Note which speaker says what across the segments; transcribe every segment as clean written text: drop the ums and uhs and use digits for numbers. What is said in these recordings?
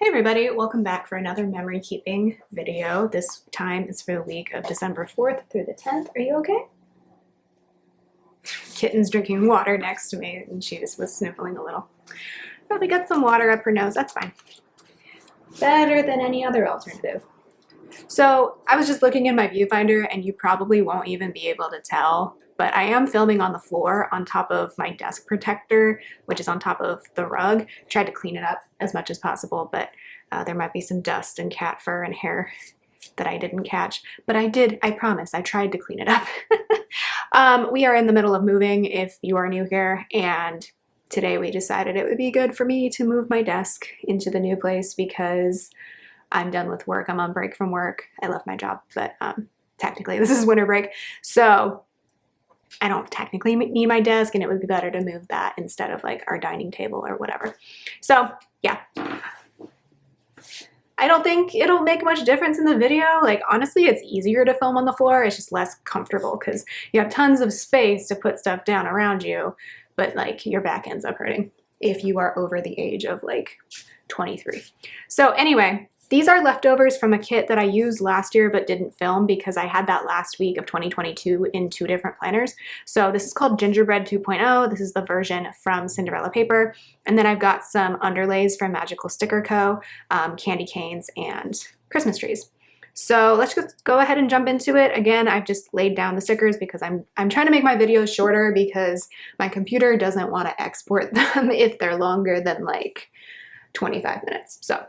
Speaker 1: Hey everybody, welcome back for another memory keeping video. This time is for the week of December 4th through the 10th. Are you okay? Kitten's drinking water next to me and she just was sniffling a little. Probably got some water up her nose, that's fine. Better than any other alternative. So I was just looking in my viewfinder and you probably won't even be able to tell, but I am filming on the floor on top of my desk protector, which is on top of the rug. I tried to clean it up as much as possible, but there might be some dust and cat fur and hair that I didn't catch. But I promise, I tried to clean it up. We are in the middle of moving if you are new here, and today we decided it would be good for me to move my desk into the new place because I'm done with work. I'm on break from work. I love my job, but technically this is winter break. So I don't technically need my desk and it would be better to move that instead of like our dining table or whatever. So yeah, I don't think it'll make much difference in the video. Like honestly, it's easier to film on the floor. It's just less comfortable because you have tons of space to put stuff down around you, but like your back ends up hurting if you are over the age of like 23. So anyway, these are leftovers from a kit that I used last year but didn't film because I had that last week of 2022 in 2 different planners. So this is called Gingerbread 2.0. This is the version from Cinderella Paper. And then I've got some underlays from Magical Sticker Co., candy canes, and Christmas trees. So let's just go ahead and jump into it. Again, I've just laid down the stickers because I'm trying to make my videos shorter because my computer doesn't want to export them if they're longer than like 25 minutes. So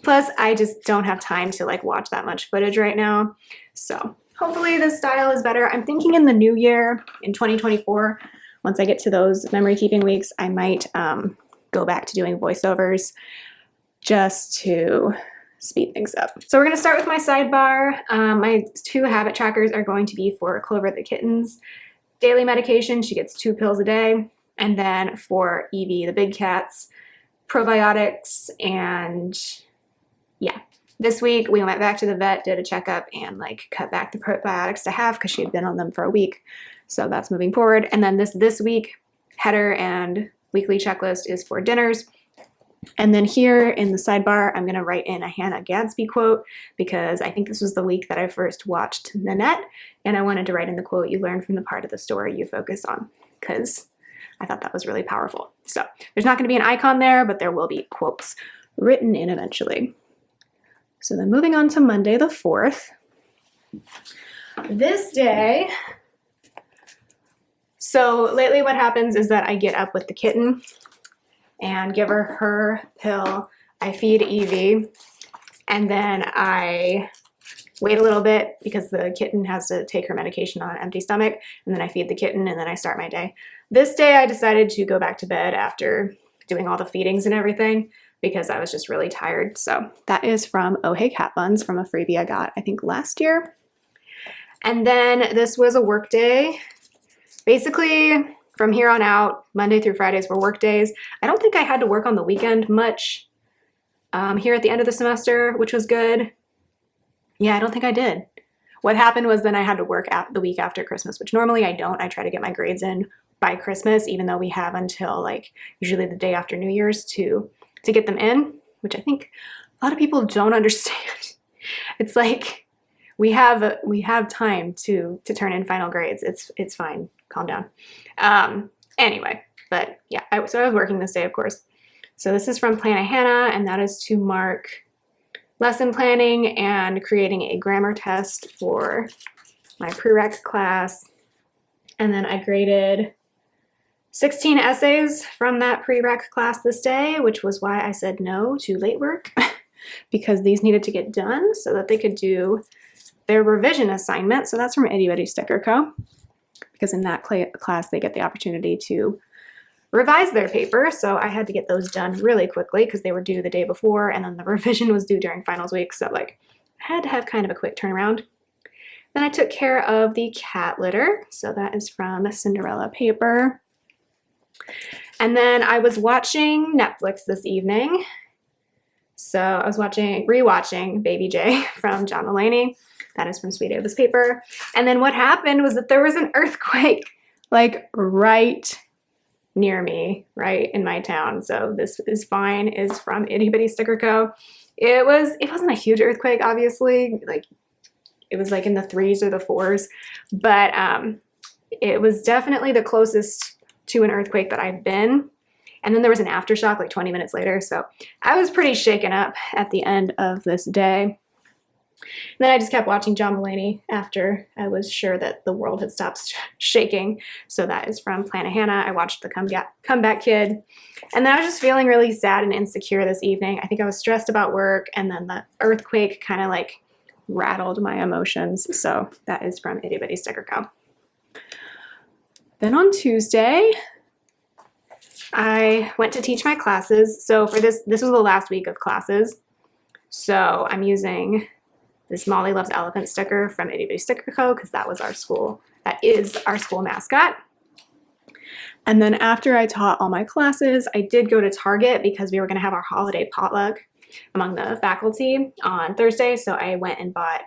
Speaker 1: plus, I just don't have time to like watch that much footage right now. So hopefully this style is better. I'm thinking in the new year, in 2024, once I get to those memory keeping weeks, I might go back to doing voiceovers just to speed things up. So we're going to start with my sidebar. My 2 habit trackers are going to be for Clover the kitten's daily medication. She gets 2 pills a day. And then for Evie, the big cat's probiotics. And yeah, this week we went back to the vet, did a checkup, and like cut back the probiotics to half because she had been on them for a week. So that's moving forward. And then this week, header and weekly checklist is for dinners. And then here in the sidebar, I'm going to write in a Hannah Gadsby quote because I think this was the week that I first watched Nanette, and I wanted to write in the quote, "You learn from the part of the story you focus on," because I thought that was really powerful. So there's not going to be an icon there, but there will be quotes written in eventually. So then moving on to Monday the 4th. This day, so lately what happens is that I get up with the kitten and give her her pill. I feed Evie, and then I wait a little bit because the kitten has to take her medication on an empty stomach, and then I feed the kitten, and then I start my day. This day I decided to go back to bed after doing all the feedings and everything because I was just really tired. So that is from Oh Hey Cat Buns, from a freebie I got, I think last year. And then this was a work day. Basically, from here on out, Monday through Fridays were work days. I don't think I had to work on the weekend much here at the end of the semester, which was good. Yeah, I don't think I did. What happened was then I had to work the week after Christmas, which normally I don't. I try to get my grades in by Christmas, even though we have until like usually the day after New Year's to get them in, which I think a lot of people don't understand. It's like we have time to turn in final grades. It's fine. Calm down. Anyway, but yeah, so I was working this day, of course. So this is from Plan a Hannah, and that is to mark lesson planning and creating a grammar test for my prereq class. And then I graded 16 essays from that prereq class this day, which was why I said no to late work because these needed to get done so that they could do their revision assignment. So that's from Itty Bitty Sticker Co. because in that class they get the opportunity to revise their paper. So I had to get those done really quickly because they were due the day before, and then the revision was due during finals week. So like I had to have kind of a quick turnaround. Then I took care of the cat litter. So that is from Cinderella Paper. And then I was watching Netflix this evening. So I was rewatching Baby J from John Mulaney. That is from Sweet Ava's Paper. And then what happened was that there was an earthquake like right near me, right, in my town. So this is fine, is from Itty Bitty Sticker Co. It wasn't a huge earthquake, obviously, like it was like in the 3s or the 4s, but it was definitely the closest to an earthquake that I've been. And then there was an aftershock like 20 minutes later. So I was pretty shaken up at the end of this day. And then I just kept watching John Mulaney after I was sure that the world had stopped shaking. So that is from Planet Hannah. I watched The Comeback Kid. And then I was just feeling really sad and insecure this evening. I think I was stressed about work, and then the earthquake kind of like rattled my emotions. So that is from Itty Bitty Sticker Co. Then on Tuesday, I went to teach my classes. So for this was the last week of classes. So I'm using this Molly Loves Elephant sticker from Itty Bitty Sticker Co. because that is our school mascot. And then after I taught all my classes, I did go to Target because we were going to have our holiday potluck among the faculty on Thursday. So I went and bought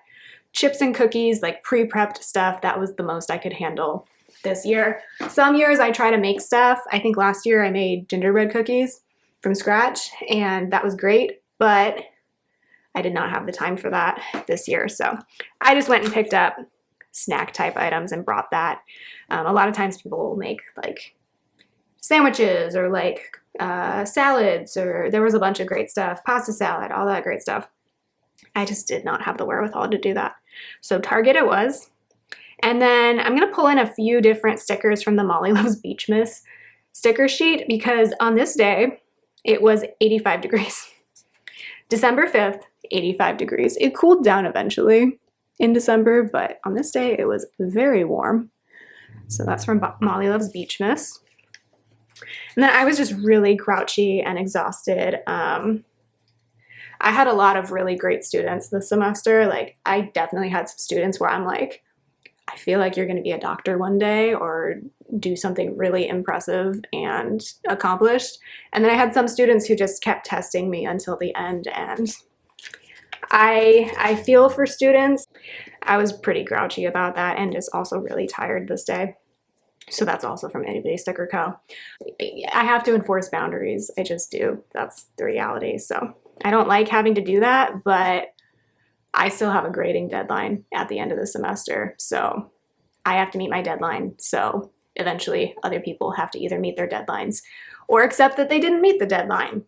Speaker 1: chips and cookies, like pre-prepped stuff. That was the most I could handle this year. Some years I try to make stuff. I think last year I made gingerbread cookies from scratch, and that was great, but I did not have the time for that this year. So I just went and picked up snack type items and brought that. A lot of times people will make like sandwiches or like salads, or there was a bunch of great stuff, pasta salad, all that great stuff. I just did not have the wherewithal to do that. So Target it was. And then I'm going to pull in a few different stickers from the Molly Loves Beach Miss sticker sheet because on this day it was 85 degrees. December 5th, 85 degrees. It cooled down eventually in December, but on this day it was very warm. So that's from Molly Loves Beach Miss. And then I was just really grouchy and exhausted. I had a lot of really great students this semester. Like I definitely had some students where I'm like, I feel like you're going to be a doctor one day or do something really impressive and accomplished. And then I had some students who just kept testing me until the end. And I feel for students. I was pretty grouchy about that and just also really tired this day. So that's also from Itty Bitty Sticker Co. I have to enforce boundaries. I just do. That's the reality. So I don't like having to do that, but I still have a grading deadline at the end of the semester. So I have to meet my deadline. So eventually other people have to either meet their deadlines or accept that they didn't meet the deadline.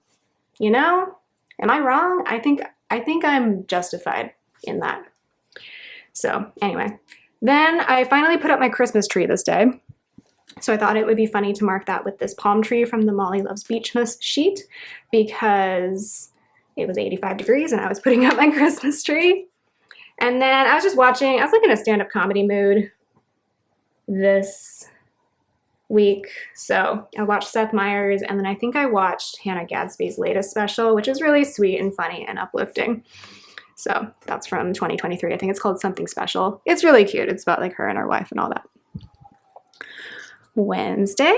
Speaker 1: You know, am I wrong? I think I'm justified in that. So anyway, then I finally put up my Christmas tree this day. So I thought it would be funny to mark that with this palm tree from the Molly Loves Beach Miss sheet because it was 85 degrees and I was putting up my Christmas tree. And then I was just watching, I was like in a stand-up comedy mood this week. So I watched Seth Meyers, and then I think I watched Hannah Gadsby's latest special, which is really sweet and funny and uplifting. So that's from 2023. I think it's called Something Special. It's really cute. It's about like her and her wife and all that. Wednesday,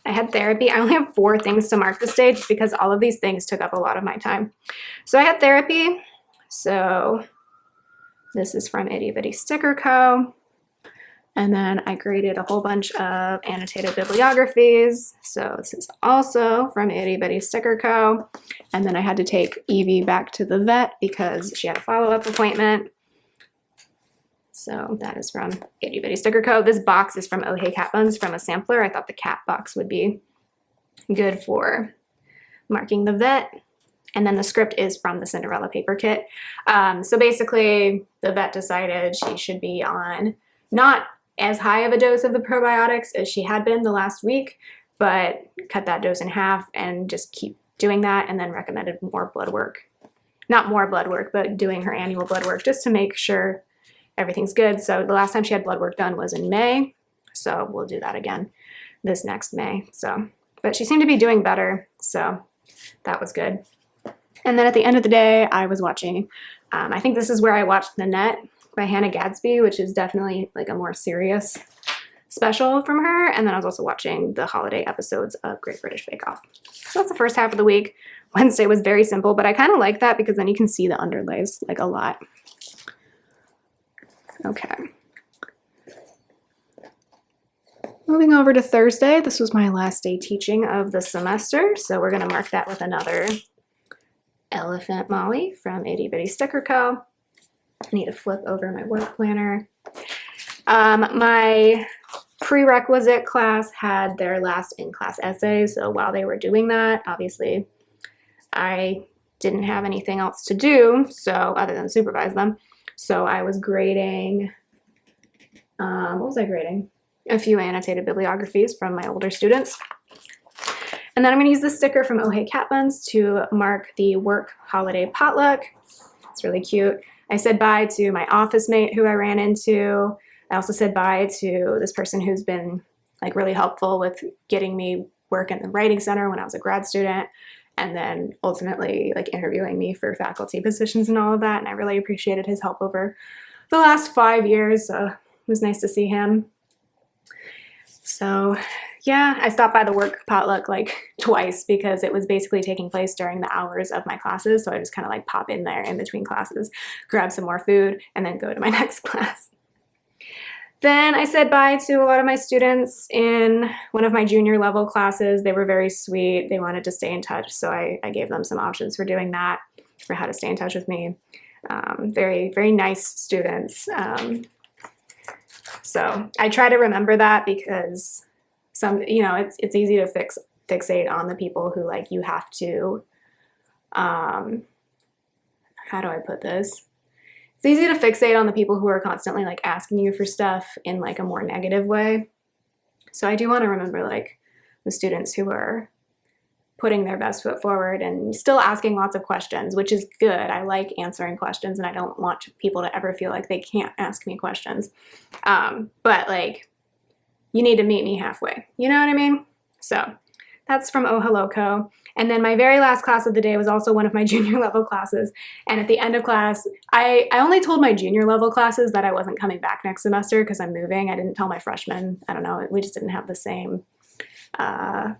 Speaker 1: I had therapy. I only have 4 things to mark this day just because all of these things took up a lot of my time. So I had therapy. So this is from Itty Bitty Sticker Co. And then I graded a whole bunch of annotated bibliographies. So this is also from Itty Bitty Sticker Co. And then I had to take Evie back to the vet because she had a follow-up appointment. So that is from Itty Bitty Sticker Co. This box is from Oh Hey Cat Buns from a sampler. I thought the cat box would be good for marking the vet. And then the script is from the Cinderella Paper kit. So basically the vet decided she should be on not as high of a dose of the probiotics as she had been the last week, but cut that dose in half and just keep doing that, and then recommended more blood work. Not more blood work, but doing her annual blood work just to make sure everything's good. So the last time she had blood work done was in May. So we'll do that again this next May. So, but she seemed to be doing better. So that was good. And then at the end of the day, I was watching, I think this is where I watched Nanette by Hannah Gadsby, which is definitely like a more serious special from her. And then I was also watching the holiday episodes of Great British Bake Off. So that's the first half of the week. Wednesday was very simple, but I kind of like that because then you can see the underlays like a lot. Okay. Moving over to Thursday, this was my last day teaching of the semester, so we're going to mark that with another Elephant Molly from Itty Bitty Sticker Co. I need to flip over my work planner. My prerequisite class had their last in-class essay, so while they were doing that, obviously I didn't have anything else to do, so other than supervise them. So I was grading, what was I grading? A few annotated bibliographies from my older students. And then I'm going to use this sticker from Oh Hey Cat Buns to mark the work holiday potluck. It's really cute. I said bye to my office mate who I ran into. I also said bye to this person who's been like really helpful with getting me work in the writing center when I was a grad student, and then ultimately like interviewing me for faculty positions and all of that. And I really appreciated his help over the last 5 years. So it was nice to see him. So yeah, I stopped by the work potluck like twice because it was basically taking place during the hours of my classes. So I just kind of like pop in there in between classes, grab some more food, and then go to my next class. Then I said bye to a lot of my students in one of my junior level classes. They were very sweet. They wanted to stay in touch, so I gave them some options for doing that, for how to stay in touch with me. Very, very nice students. So I try to remember that because it's easy to fixate on the people who like you have to, how do I put this? It's easy to fixate on the people who are constantly like asking you for stuff in like a more negative way. So I do want to remember like the students who are putting their best foot forward and still asking lots of questions, which is good. I like answering questions and I don't want people to ever feel like they can't ask me questions. But like, you need to meet me halfway. You know what I mean? So that's from Oh Hello Co. And then my very last class of the day was also one of my junior level classes. And at the end of class, I only told my junior level classes that I wasn't coming back next semester because I'm moving. I didn't tell my freshmen. I don't know. We just didn't have the same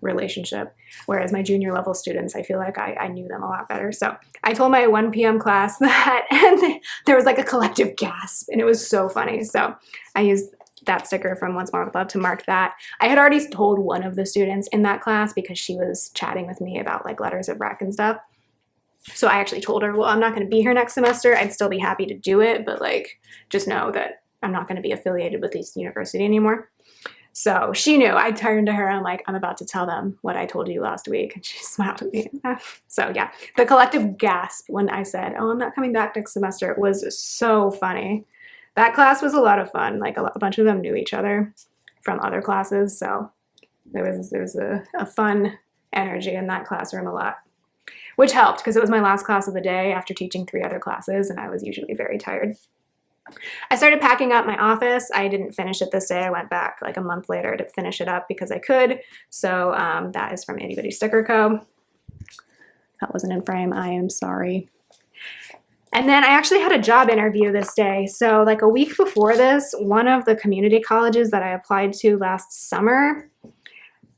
Speaker 1: relationship. Whereas my junior level students, I feel like I knew them a lot better. So I told my 1 p.m. class that, and there was like a collective gasp, and it was so funny. So I used that sticker from Once More With Love to mark that. I had already told one of the students in that class because she was chatting with me about like letters of rec and stuff. So I actually told her, well, I'm not going to be here next semester. I'd still be happy to do it, but like, just know that I'm not going to be affiliated with this university anymore. So she knew. I turned to her and I'm like, I'm about to tell them what I told you last week. And she smiled at me. So yeah, the collective gasp when I said, oh, I'm not coming back next semester, was so funny. That class was a lot of fun. Like a bunch of them knew each other from other classes. So there was a fun energy in that classroom a lot, which helped because it was my last class of the day after teaching 3 other classes and I was usually very tired. I started packing up my office. I didn't finish it this day. I went back like a month later to finish it up because I could. So that is from Itty Bitty Sticker Co. That wasn't in frame. I am sorry. And then I actually had a job interview this day. So like a week before this, one of the community colleges that I applied to last summer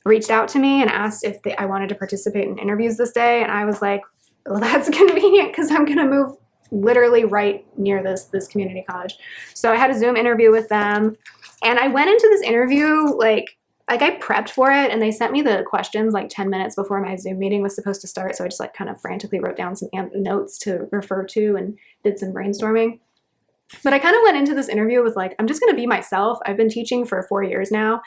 Speaker 1: reached out to me and asked if I wanted to participate in interviews this day. And I was like, well, that's convenient because I'm going to move literally right near this community college. So I had a Zoom interview with them. And I went into this interview like I prepped for it, and they sent me the questions like 10 minutes before my Zoom meeting was supposed to start. So I just like kind of frantically wrote down some notes to refer to and did some brainstorming. But I kind of went into this interview with like, I'm just going to be myself. I've been teaching for 4 years now,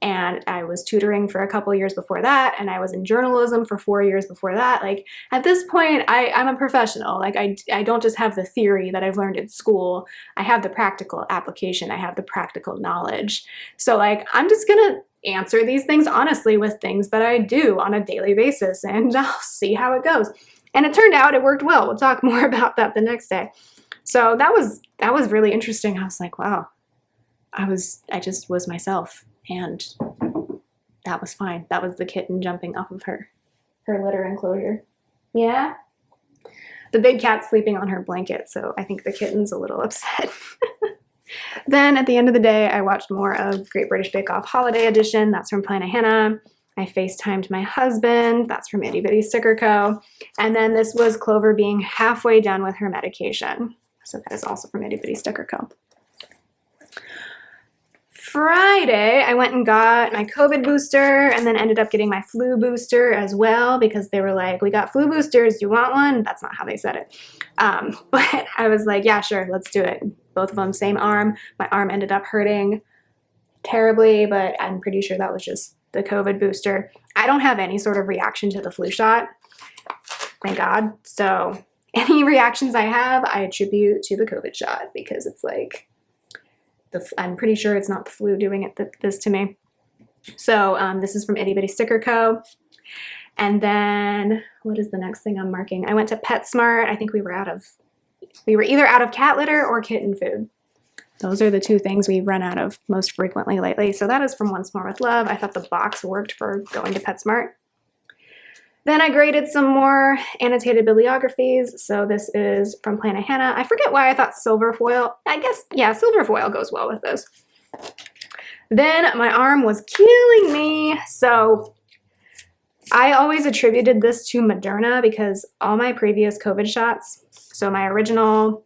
Speaker 1: and I was tutoring for a couple years before that, and I was in journalism for 4 years before that. Like at this point, I'm a professional. Like I don't just have the theory that I've learned in school. I have the practical application. I have the practical knowledge. So like I'm just gonna answer these things honestly with things that I do on a daily basis, and I'll see how it goes. And it turned out it worked well. We'll talk more about that the next day. So that was really interesting. I was like, wow, I just was myself. And that was fine. That was the kitten jumping off of her litter enclosure. Yeah? The big cat's sleeping on her blanket, so I think the kitten's a little upset. Then at the end of the day, I watched more of Great British Bake Off Holiday Edition. That's from Plana Hannah. I FaceTimed my husband. That's from Itty Bitty Sticker Co. And then this was Clover being halfway done with her medication. So that is also from Itty Bitty Sticker Co. Friday, I went and got my COVID booster and then ended up getting my flu booster as well because they were like, we got flu boosters. Do you want one? That's not how they said it. But I was like, yeah, sure, let's do it. Both of them, same arm. My arm ended up hurting terribly, but I'm pretty sure that was just the COVID booster. I don't have any sort of reaction to the flu shot, thank God. So any reactions I have, I attribute to the COVID shot because it's like, I'm pretty sure it's not the flu doing this to me. So this is from Itty Bitty Sticker Co. And then what is the next thing I'm marking? I went to PetSmart. I think we were either out of cat litter or kitten food. Those are the two things we run out of most frequently lately. So that is from Once More with Love. I thought the box worked for going to PetSmart. Then I graded some more annotated bibliographies. So this is from Planet Hannah. I forget why I thought silver foil. I guess, yeah, silver foil goes well with this. Then my arm was killing me. So I always attributed this to Moderna because all my previous COVID shots, so my original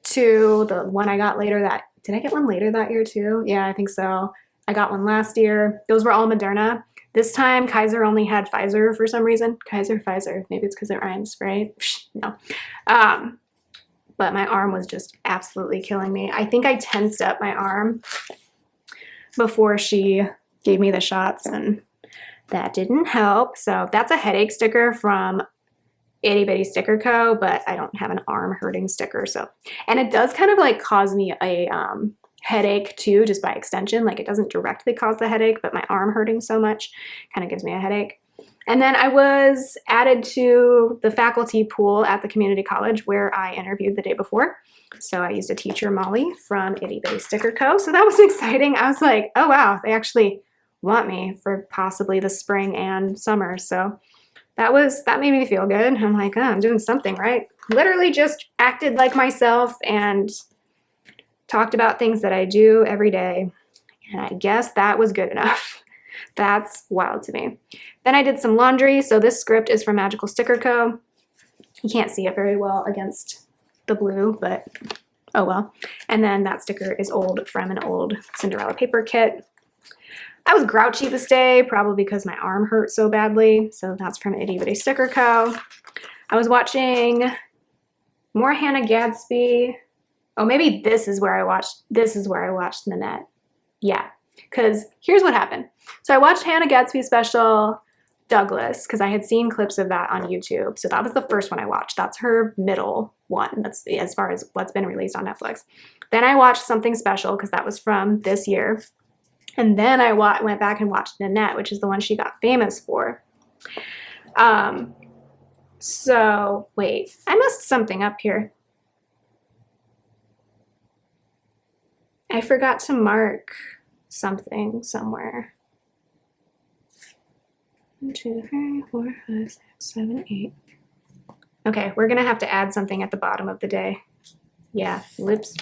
Speaker 1: to the one I got later did I get one later that year too? Yeah, I think so. I got one last year. Those were all Moderna. This time, Kaiser only had Pfizer for some reason. Kaiser, Pfizer. Maybe it's because it rhymes, right? No. But my arm was just absolutely killing me. I think I tensed up my arm before she gave me the shots, and that didn't help. So that's a headache sticker from Itty Bitty Sticker Co., but I don't have an arm hurting sticker. So, and it does kind of like cause me a headache too, just by extension. Like it doesn't directly cause the headache, but my arm hurting so much kind of gives me a headache. And then I was added to the faculty pool at the community college where I interviewed the day before. So I used a teacher, Molly, from Itty Bitty Sticker Co. So that was exciting. I was like, oh wow, they actually want me for possibly the spring and summer. So that made me feel good. I'm like, oh, I'm doing something right. Literally just acted like myself and talked about things that I do every day. And I guess that was good enough. That's wild to me. Then I did some laundry. So this script is from Magical Sticker Co. You can't see it very well against the blue, but oh well. And then that sticker is old from an old Cinderella Paper kit. I was grouchy this day, probably because my arm hurt so badly. So that's from Itty Bitty Sticker Co. I was watching more Hannah Gadsby. Oh, maybe this is where I watched Nanette. Yeah, because here's what happened. So I watched Hannah Gadsby's special, Douglas, because I had seen clips of that on YouTube. So that was the first one I watched. That's her middle one. That's as far as what's been released on Netflix. Then I watched Something Special because that was from this year. And then I went back and watched Nanette, which is the one she got famous for. So wait, I messed something up here. I forgot to mark something somewhere. 1, 2, 3, 4, 5, 6, 7, 8. Okay, we're gonna have to add something at the bottom of the day. Yeah, whoops.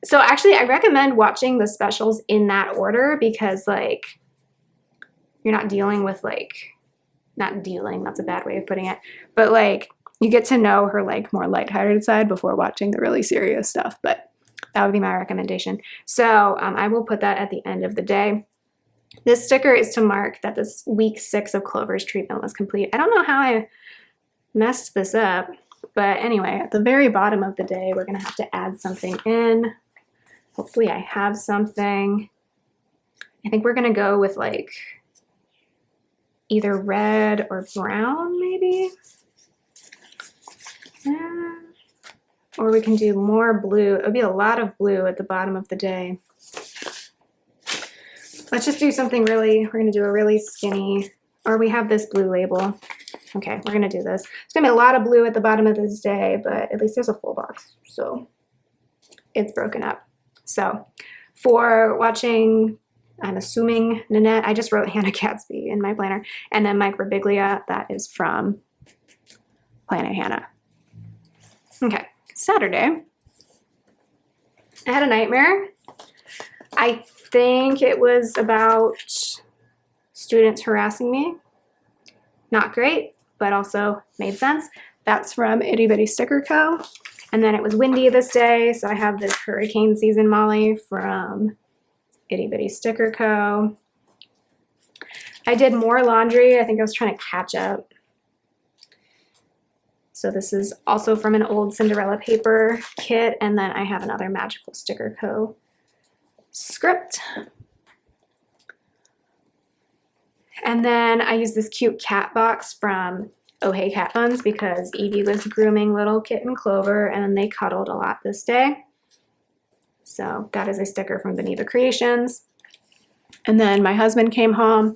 Speaker 1: So actually, I recommend watching the specials in that order because, like, you're not dealing with, like, not dealing, that's a bad way of putting it, but, like, you get to know her, like, more lighthearted side before watching the really serious stuff, but that would be my recommendation. So I will put that at the end of the day. This sticker is to mark that this week 6 of Clover's treatment was complete. I don't know how I messed this up, but anyway, at the very bottom of the day, we're going to have to add something in. Hopefully I have something. I think we're going to go with like either red or brown, maybe. Yeah. Or we can do more blue. It would be a lot of blue at the bottom of the day. Let's just do something really, we're going to do a really skinny, or we have this blue label. Okay, we're going to do this. It's going to be a lot of blue at the bottom of this day, but at least there's a full box, so it's broken up. So for watching, I'm assuming Nanette, I just wrote Hannah Gadsby in my planner, and then Mike Birbiglia, that is from Planet Hannah. Okay, Saturday, I had a nightmare. I think it was about students harassing me. Not great, but also made sense. That's from Itty Bitty Sticker Co. And then it was windy this day, so I have this hurricane season Molly from Itty Bitty Sticker Co. I did more laundry. I think I was trying to catch up. So this is also from an old Cinderella Paper kit, and then I have another Magical Sticker Co. script. And then I use this cute cat box from Oh Hey Cat Buns because Evie was grooming little kitten Clover, and then they cuddled a lot this day. So that is a sticker from Beneva Creations. And then my husband came home.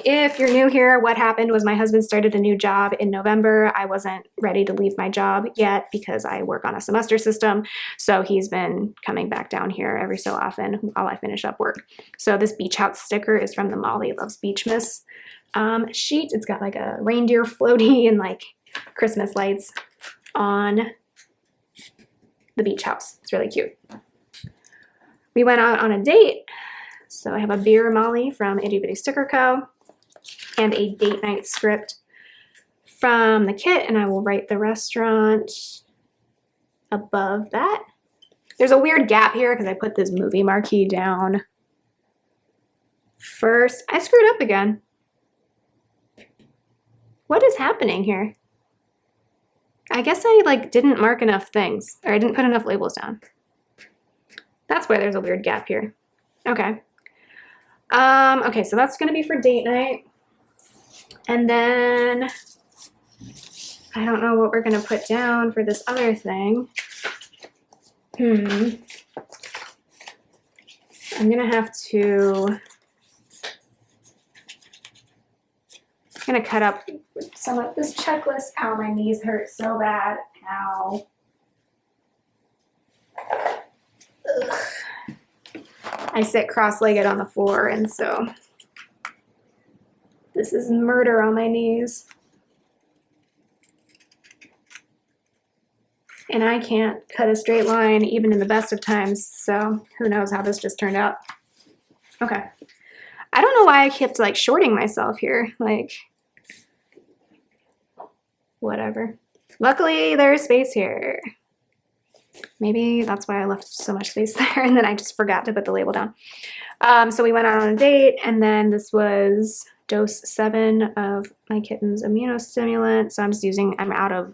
Speaker 1: If you're new here, what happened was my husband started a new job in November. I wasn't ready to leave my job yet because I work on a semester system. So he's been coming back down here every so often while I finish up work. So this Beach House sticker is from the Molly Loves Beachmas sheet. It's got like a reindeer floaty and like Christmas lights on the beach house. It's really cute. We went out on a date. So I have a beer Molly from Itty Bitty Sticker Co. and a date night script from the kit, and I will write the restaurant above that. There's a weird gap here because I put this movie marquee down first. I screwed up again. What is happening here? I guess I like didn't mark enough things, or I didn't put enough labels down. That's why there's a weird gap here. Okay. Okay, so that's gonna be for date night. And then I don't know what we're gonna put down for this other thing. I'm gonna have to, I'm gonna cut up some of this checklist. Ow, my knees hurt so bad. Ow. Ugh. I sit cross-legged on the floor, and so this is murder on my knees. And I can't cut a straight line even in the best of times, so who knows how this just turned out. Okay. I don't know why I kept like shorting myself here, like whatever. Luckily there's space here. Maybe that's why I left so much space there, and then I just forgot to put the label down. So we went out on a date, and then this was dose 7 of my kitten's immunostimulant. So I'm out of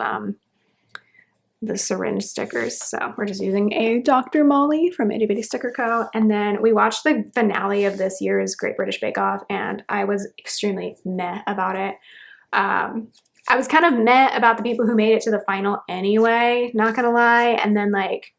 Speaker 1: the syringe stickers, so we're just using a Dr. Molly from Itty Bitty Sticker Co. And then we watched the finale of this year's Great British Bake Off, and I was extremely meh about it. I was kind of meh about the people who made it to the final anyway, not gonna lie. And then like,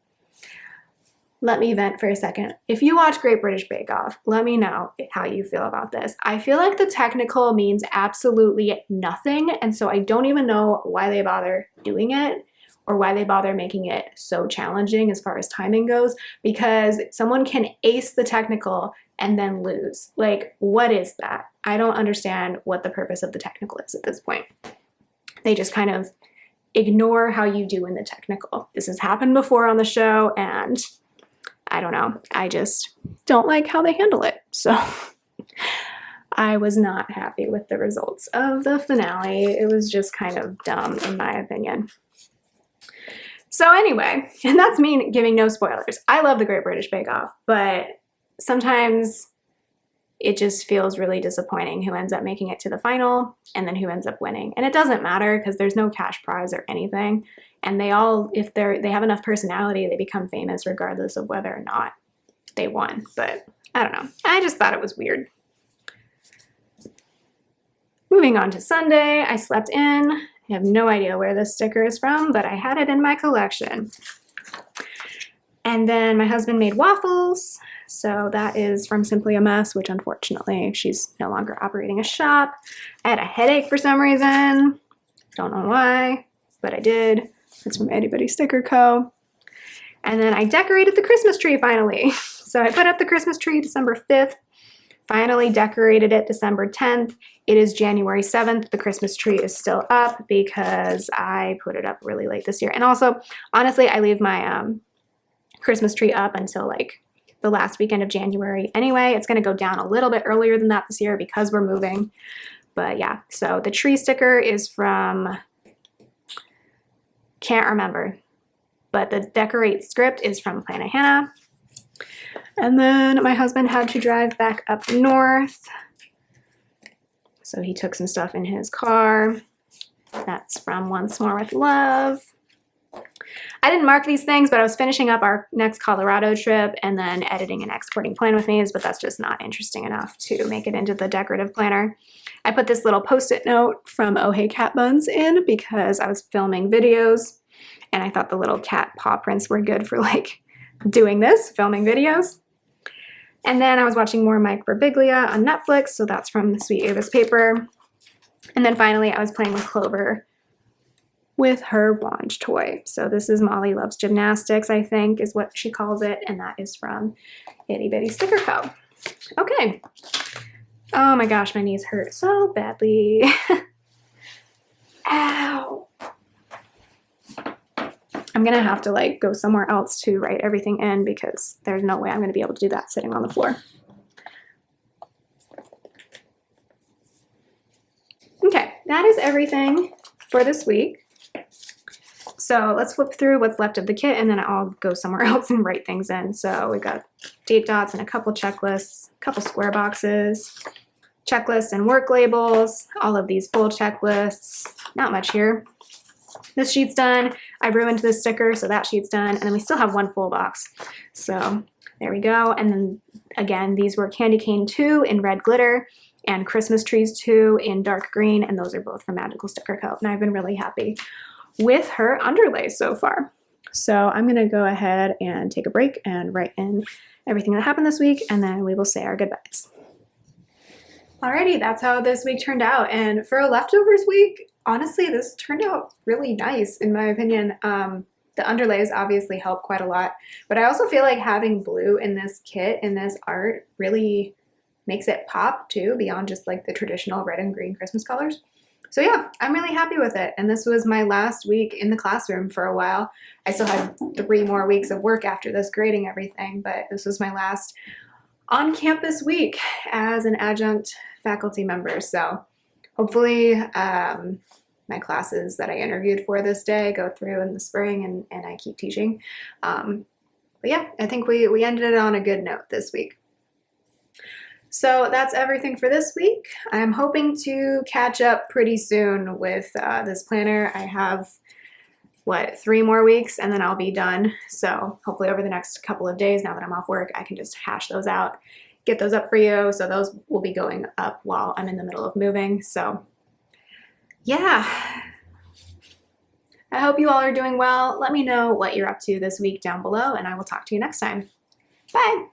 Speaker 1: let me vent for a second. If you watch Great British Bake Off, let me know how you feel about this. I feel like the technical means absolutely nothing, and so I don't even know why they bother doing it or why they bother making it so challenging as far as timing goes, because someone can ace the technical and then lose. Like, what is that? I don't understand what the purpose of the technical is at this point. They just kind of ignore how you do in the technical. This has happened before on the show, and I don't know. I just don't like how they handle it. So I was not happy with the results of the finale. It was just kind of dumb in my opinion. So anyway, and that's me giving no spoilers. I love the Great British Bake Off, but sometimes it just feels really disappointing who ends up making it to the final and then who ends up winning. And it doesn't matter because there's no cash prize or anything. And they all, if they have enough personality, they become famous regardless of whether or not they won. But I don't know. I just thought it was weird. Moving on to Sunday, I slept in. I have no idea where this sticker is from, but I had it in my collection. And then my husband made waffles. So that is from Simply a Mess, which unfortunately she's no longer operating a shop. I had a headache for some reason. Don't know why, but I did. It's from Itty Bitty Sticker Co. And then I decorated the Christmas tree finally. So I put up the Christmas tree December 5th, finally decorated it December 10th. It is January 7th. The Christmas tree is still up because I put it up really late this year. And also, honestly, I leave my Christmas tree up until like the last weekend of January anyway. It's going to go down a little bit earlier than that this year because we're moving. But yeah, so the tree sticker is from, can't remember. but the decorate script is from Planet Hannah. And then my husband had to drive back up north, so he took some stuff in his car. That's from Once More with Love. I didn't mark these things, but I was finishing up our next Colorado trip and then editing and exporting plan with me's, but that's just not interesting enough to make it into the decorative planner. I put this little post-it note from Oh Hey Cat Buns in because I was filming videos and I thought the little cat paw prints were good for like doing this, filming videos. And then I was watching more Mike Birbiglia on Netflix, so that's from the Sweet Ava's Paper. And then finally I was playing with Clover with her wand toy. So this is Molly Loves Gymnastics, I think is what she calls it, and that is from Itty Bitty Sticker Co. Okay. Oh my gosh, my knees hurt so badly. Ow. I'm gonna have to like go somewhere else to write everything in because there's no way I'm gonna be able to do that sitting on the floor. Okay, that is everything for this week. So let's flip through what's left of the kit and then I'll go somewhere else and write things in. So we've got date dots and a couple checklists, a couple square boxes, checklists and work labels, all of these full checklists, not much here. This sheet's done. I ruined this sticker, so that sheet's done. And then we still have one full box. So there we go. And then again, these were Candy Cane 2 in red glitter and Christmas Trees 2 in dark green. And those are both from Magical Sticker Co. And I've been really happy with her underlays so far. So I'm gonna go ahead and take a break and write in everything that happened this week, and then we will say our goodbyes. Alrighty, that's how this week turned out. And for a leftovers week, honestly, this turned out really nice in my opinion. The underlays obviously help quite a lot, but I also feel like having blue in this kit, in this art, really makes it pop too, beyond just like the traditional red and green Christmas colors. So yeah, I'm really happy with it. And this was my last week in the classroom for a while. I still had 3 more weeks of work after this, grading everything, but this was my last on-campus week as an adjunct faculty member. So hopefully my classes that I interviewed for this day go through in the spring and I keep teaching. But yeah, I think we ended it on a good note this week. So that's everything for this week. I'm hoping to catch up pretty soon with this planner. I have, 3 more weeks and then I'll be done. So hopefully over the next couple of days, now that I'm off work, I can just hash those out, get those up for you. So those will be going up while I'm in the middle of moving. So yeah, I hope you all are doing well. Let me know what you're up to this week down below and I will talk to you next time. Bye.